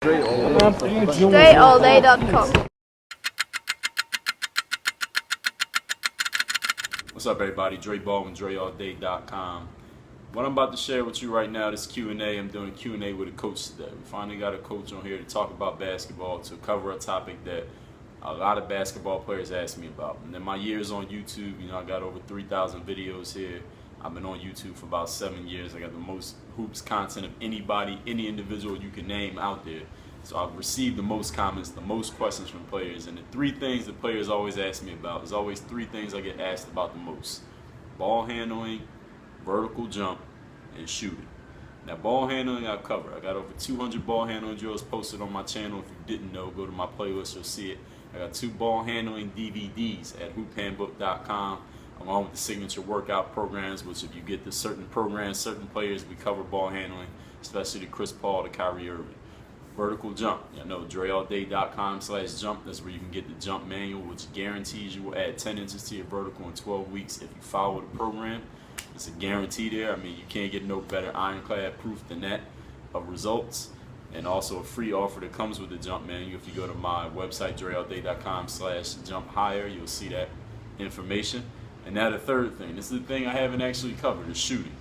DreAllDay.com. What's up, everybody? Dre Baldwin, DreAllDay.com. What I'm about to share with you right now, this Q&A. I'm doing a Q&A with a coach today. We finally got a coach on here to talk about basketball, to cover a topic that a lot of basketball players ask me about. And in my years on YouTube, I got over 3,000 videos here. I've been on YouTube for about 7 years. I got the most hoops content of anybody, any individual you can name out there. So I've received the most comments, the most questions from players. And the three things that players always ask me about, there's always three things I get asked about the most: ball handling, vertical jump, and shooting. Now, ball handling I cover. I got over 200 ball handling drills posted on my channel. If you didn't know, go to my playlist, you'll see it. I got 2 ball handling DVDs at hoophandbook.com, along with the signature workout programs, which if you get the certain programs, certain players, we cover ball handling, especially the Chris Paul, the Kyrie Irving. Vertical jump, DreAllDay.com/jump. That's where you can get the jump manual, which guarantees you will add 10 inches to your vertical in 12 weeks if you follow the program. It's a guarantee there. I mean, you can't get no better ironclad proof than that of results. And also a free offer that comes with the jump manual. If you go to my website, DreAllDay.com/jump higher, you'll see that information. And now the third thing, this is the thing I haven't actually covered, is shooting.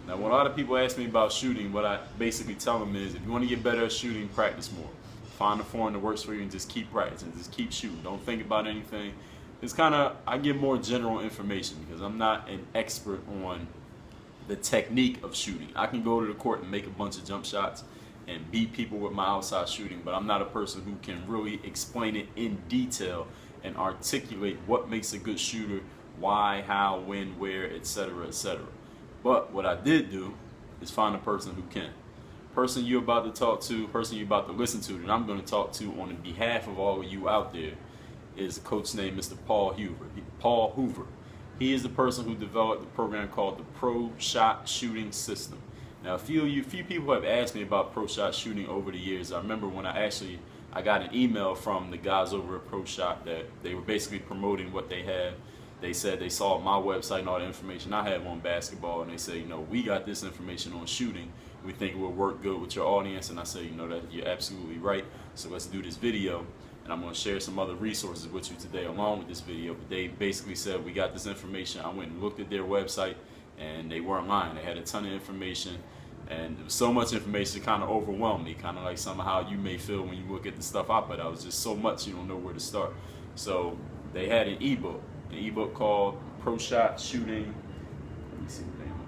Now, when a lot of people ask me about shooting, what I basically tell them is, if you want to get better at shooting, practice more. Find a form that works for you and just keep practicing, just keep shooting. Don't think about anything. It's I give more general information because I'm not an expert on the technique of shooting. I can go to the court and make a bunch of jump shots and beat people with my outside shooting, but I'm not a person who can really explain it in detail and articulate what makes a good shooter, why, how, when, where, etc., etc. But what I did do is find a person who can. Person you're about to talk to, person you're about to listen to, that I'm going to talk to on behalf of all of you out there, is a coach named Mr. Paul Hoover. He is the person who developed the program called the Pro Shot Shooting System. Now, a few people have asked me about pro shot shooting over the years. I remember when I got an email from the guys over at Pro Shot that they were basically promoting what they had. They said they saw my website and all the information I have on basketball, and they say, we got this information on shooting. We think it will work good with your audience. And I say, that you're absolutely right. So let's do this video. And I'm going to share some other resources with you today along with this video. But they basically said, we got this information. I went and looked at their website, and they weren't lying. They had a ton of information, and there was so much information it kind of overwhelmed me, kind of like somehow you may feel when you look at the stuff I put out. It was just so much you don't know where to start. So they had an ebook called Pro Shot Shooting. Let me see the name of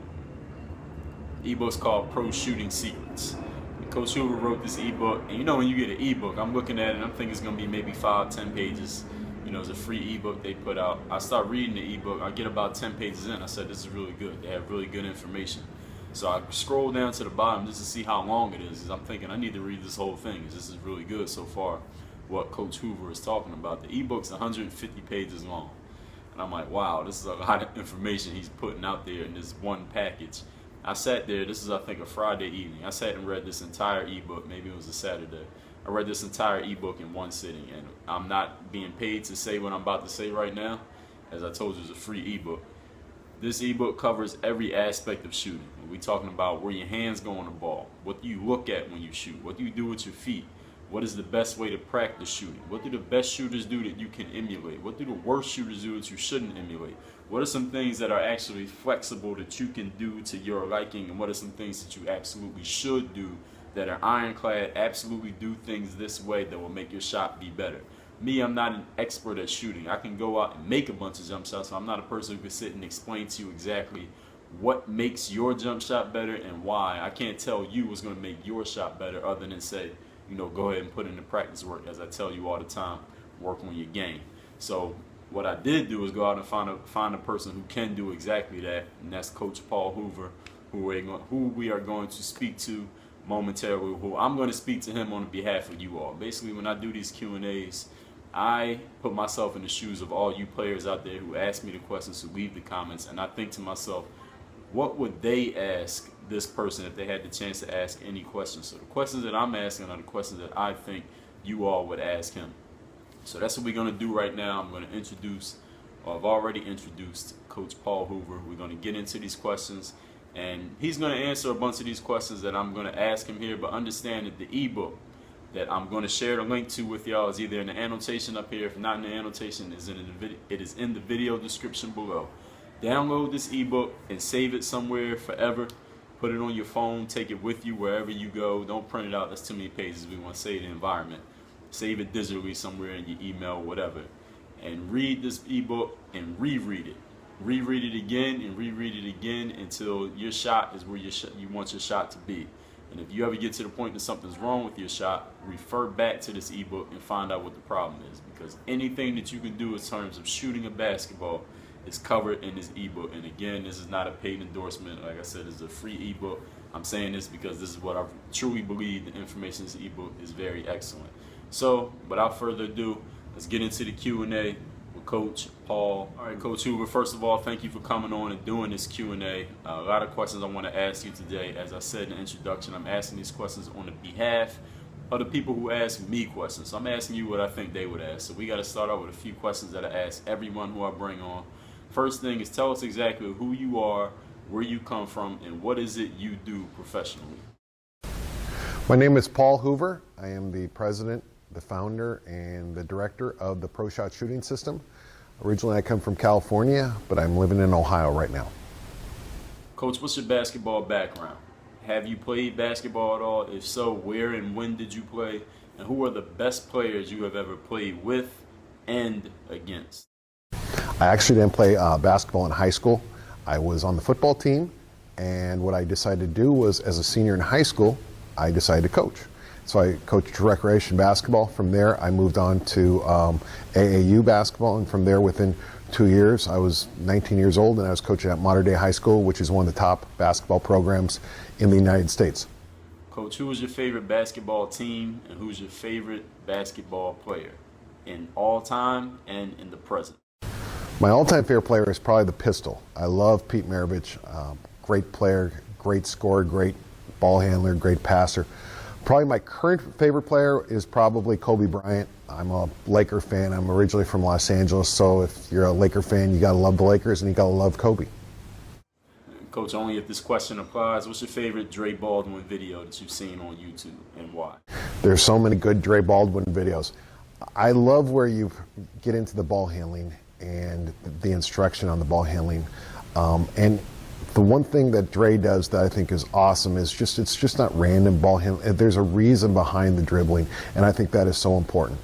it. The ebook's called Pro Shooting Secrets. And Coach Hoover wrote this ebook, and when you get an ebook, I'm looking at it and I'm thinking it's going to be maybe 5-10 pages. It's a free ebook they put out. I start reading the ebook. I get about 10 pages in. I said, this is really good. They have really good information. So I scroll down to the bottom just to see how long it is. I'm thinking I need to read this whole thing. This is really good so far, what Coach Hoover is talking about. The ebook's 150 pages long. And I'm like, wow, this is a lot of information he's putting out there in this one package. I sat there, this is I think a Friday evening. I sat and read this entire ebook, maybe it was a Saturday. I read this entire ebook in one sitting, and I'm not being paid to say what I'm about to say right now. As I told you, it's a free ebook. This ebook covers every aspect of shooting. We're talking about where your hands go on the ball, what do you look at when you shoot, what do you do with your feet, what is the best way to practice shooting, what do the best shooters do that you can emulate, what do the worst shooters do that you shouldn't emulate, what are some things that are actually flexible that you can do to your liking, and what are some things that you absolutely should do that are ironclad, absolutely do things this way that will make your shot be better. Me, I'm not an expert at shooting. I can go out and make a bunch of jump shots, so I'm not a person who can sit and explain to you exactly what makes your jump shot better and why. I can't tell you what's going to make your shot better other than say, go ahead and put in the practice work. As I tell you all the time, work on your game. So what I did do is go out and find a person who can do exactly that, and that's Coach Paul Hoover, who we are going to speak to momentarily. Who I'm going to speak to him on behalf of you all. Basically, when I do these Q&As, I put myself in the shoes of all you players out there who ask me the questions, who leave the comments, and I think to myself, what would they ask this person if they had the chance to ask any questions? So the questions that I'm asking are the questions that I think you all would ask him. So that's what we're going to do right now. I'm going to introduce, or I've already introduced, Coach Paul Hoover. We're going to get into these questions, and he's going to answer a bunch of these questions that I'm going to ask him here, but understand that the ebook that I'm going to share the link to with y'all is either in the annotation up here. If not in the annotation, it is in the video description below. Download this ebook and save it somewhere forever. Put it on your phone, take it with you wherever you go. Don't print it out, that's too many pages. We want to save the environment. Save it digitally somewhere in your email, whatever. And read this ebook and reread it. Reread it again and reread it again until your shot is where you want your shot to be. And if you ever get to the point that something's wrong with your shot, refer back to this ebook and find out what the problem is. Because anything that you can do in terms of shooting a basketball is covered in this ebook. And again, this is not a paid endorsement. Like I said, it's a free ebook. I'm saying this because this is what I truly believe. The information in this ebook is very excellent. So, without further ado, let's get into the Q&A with Coach Paul. All right, Coach Hoover, first of all, thank you for coming on and doing this Q&A. A lot of questions I want to ask you today. As I said in the introduction, I'm asking these questions on the behalf of the people who ask me questions. So I'm asking you what I think they would ask. So we got to start out with a few questions that I ask everyone who I bring on. First thing is, tell us exactly who you are, where you come from, and what is it you do professionally. My name is Paul Hoover. I am the president, the founder, and the director of the Pro Shot Shooting System. Originally I come from California, but I'm living in Ohio right now. Coach, what's your basketball background? Have you played basketball at all? If so, where and when did you play? And who are the best players you have ever played with and against? I actually didn't play basketball in high school. I was on the football team, and what I decided to do was, as a senior in high school, I decided to coach. So I coached recreation basketball. From there, I moved on to AAU basketball, and from there, within 2 years, I was 19 years old, and I was coaching at Modern Day High School, which is one of the top basketball programs in the United States. Coach, who was your favorite basketball team, and who's your favorite basketball player in all time and in the present? My all-time favorite player is probably the Pistol. I love Pete Maravich. Great player, great scorer, great ball handler, great passer. Probably my current favorite player is probably Kobe Bryant. I'm a Laker fan. I'm originally from Los Angeles, so if you're a Laker fan, you gotta love the Lakers and you gotta love Kobe. Coach, only if this question applies, what's your favorite Dre Baldwin video that you've seen on YouTube and why? There's so many good Dre Baldwin videos. I love where you get into the ball handling and the instruction on the ball handling. And the one thing that Dre does that I think is awesome is it's just not random ball handling. There's a reason behind the dribbling, and I think that is so important.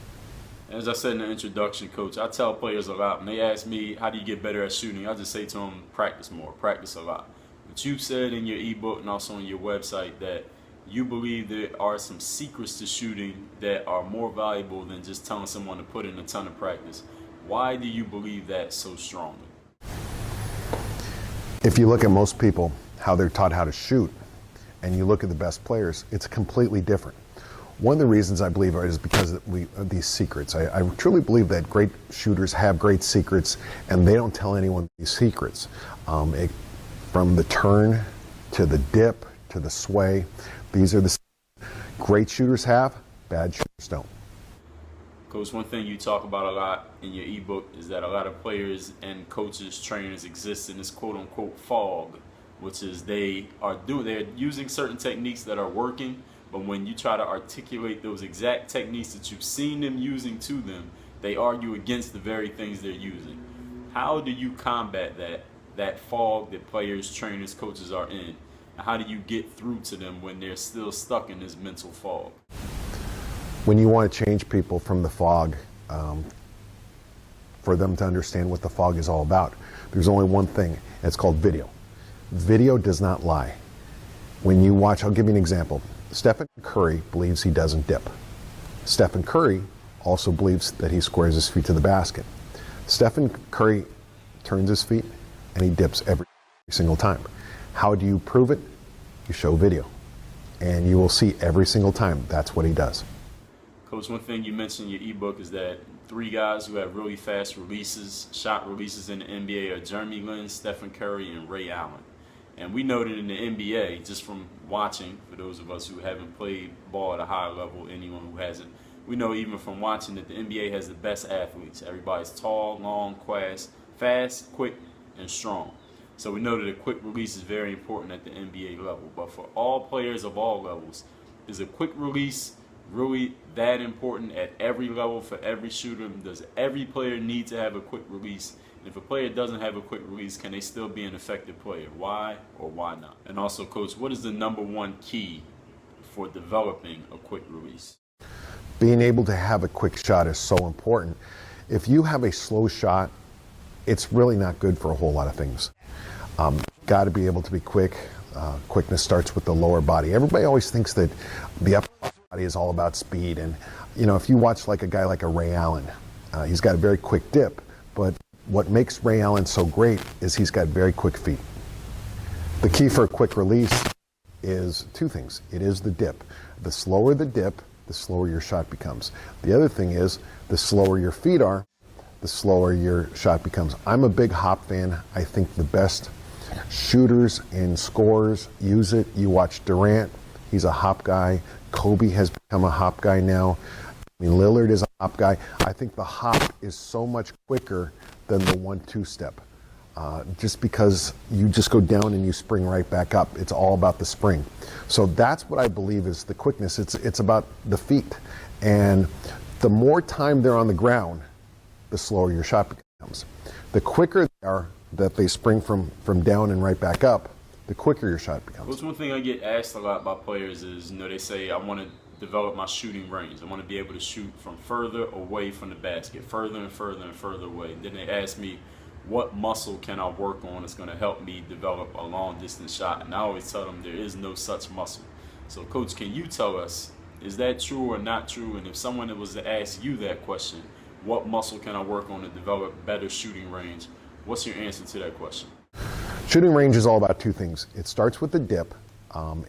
As I said in the introduction, Coach, I tell players a lot. When they ask me, how do you get better at shooting? I just say to them, practice more, practice a lot. But you've said in your ebook and also on your website that you believe there are some secrets to shooting that are more valuable than just telling someone to put in a ton of practice. Why do you believe that so strongly? If you look at most people, how they're taught how to shoot, and you look at the best players, it's completely different. One of the reasons I believe is because of these secrets. I truly believe that great shooters have great secrets, and they don't tell anyone these secrets. From the turn to the dip to the sway, these are the great shooters have, bad shooters don't. Coach, one thing you talk about a lot in your ebook is that a lot of players and coaches, trainers exist in this quote-unquote fog, which is they're using certain techniques that are working, but when you try to articulate those exact techniques that you've seen them using to them, they argue against the very things they're using. How do you combat that fog that players, trainers, coaches are in? And how do you get through to them when they're still stuck in this mental fog? When you want to change people from the fog, for them to understand what the fog is all about, there's only one thing, and it's called video. Video does not lie. When you watch, I'll give you an example. Stephen Curry believes he doesn't dip. Stephen Curry also believes that he squares his feet to the basket. Stephen Curry turns his feet and he dips every single time. How do you prove it? You show video. And you will see every single time that's what he does. Coach, one thing you mentioned in your ebook is that 3 guys who have really fast releases, shot releases in the NBA are Jeremy Lin, Stephen Curry, and Ray Allen. And we noted in the NBA, just from watching, for those of us who haven't played ball at a high level, anyone who hasn't, we know even from watching that the NBA has the best athletes. Everybody's tall, long, fast, quick, and strong. So we know that a quick release is very important at the NBA level. But for all players of all levels, is a quick release really that important at every level for every shooter? Does every player need to have a quick release? And if a player doesn't have a quick release, can they still be an effective player? Why or why not? And also, Coach, what is the #1 key for developing a quick release? Being able to have a quick shot is so important. If you have a slow shot, it's really not good for a whole lot of things. Got to be able to be quick. Quickness starts with the lower body. Everybody always thinks that the upper body is all about speed. And, you know, if you watch like a guy like a Ray Allen, he's got a very quick dip. But what makes Ray Allen so great is he's got very quick feet. The key for a quick release is two things. It is the dip. The slower the dip, the slower your shot becomes. The other thing is, the slower your feet are, the slower your shot becomes. I'm a big hop fan. I think the best shooters and scorers use it. You watch Durant, he's a hop guy. Kobe has become a hop guy now. I mean, Lillard is a hop guy. I think the hop is so much quicker than the 1-2 step. Just because you just go down and you spring right back up. It's all about the spring. So that's what I believe is the quickness. It's about the feet. And the more time they're on the ground, the slower your shot becomes. The quicker they are that they spring from down and right back up, the quicker your shot becomes. What's one thing I get asked a lot by players is, you know, they say, I want to develop my shooting range. I want to be able to shoot from further away from the basket, further and further and further away. Then they ask me, what muscle can I work on that's going to help me develop a long distance shot? And I always tell them there is no such muscle. So Coach, can you tell us, is that true or not true? And if someone was to ask you that question, what muscle can I work on to develop better shooting range? What's your answer to that question? Shooting range is all about two things. It starts with the dip.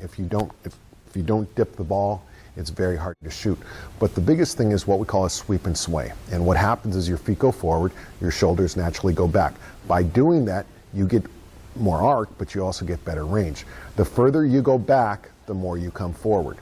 If you don't dip the ball, it's very hard to shoot. But the biggest thing is what we call a sweep and sway. And what happens is your feet go forward, your shoulders naturally go back. By doing that, you get more arc, but you also get better range. The further you go back, the more you come forward.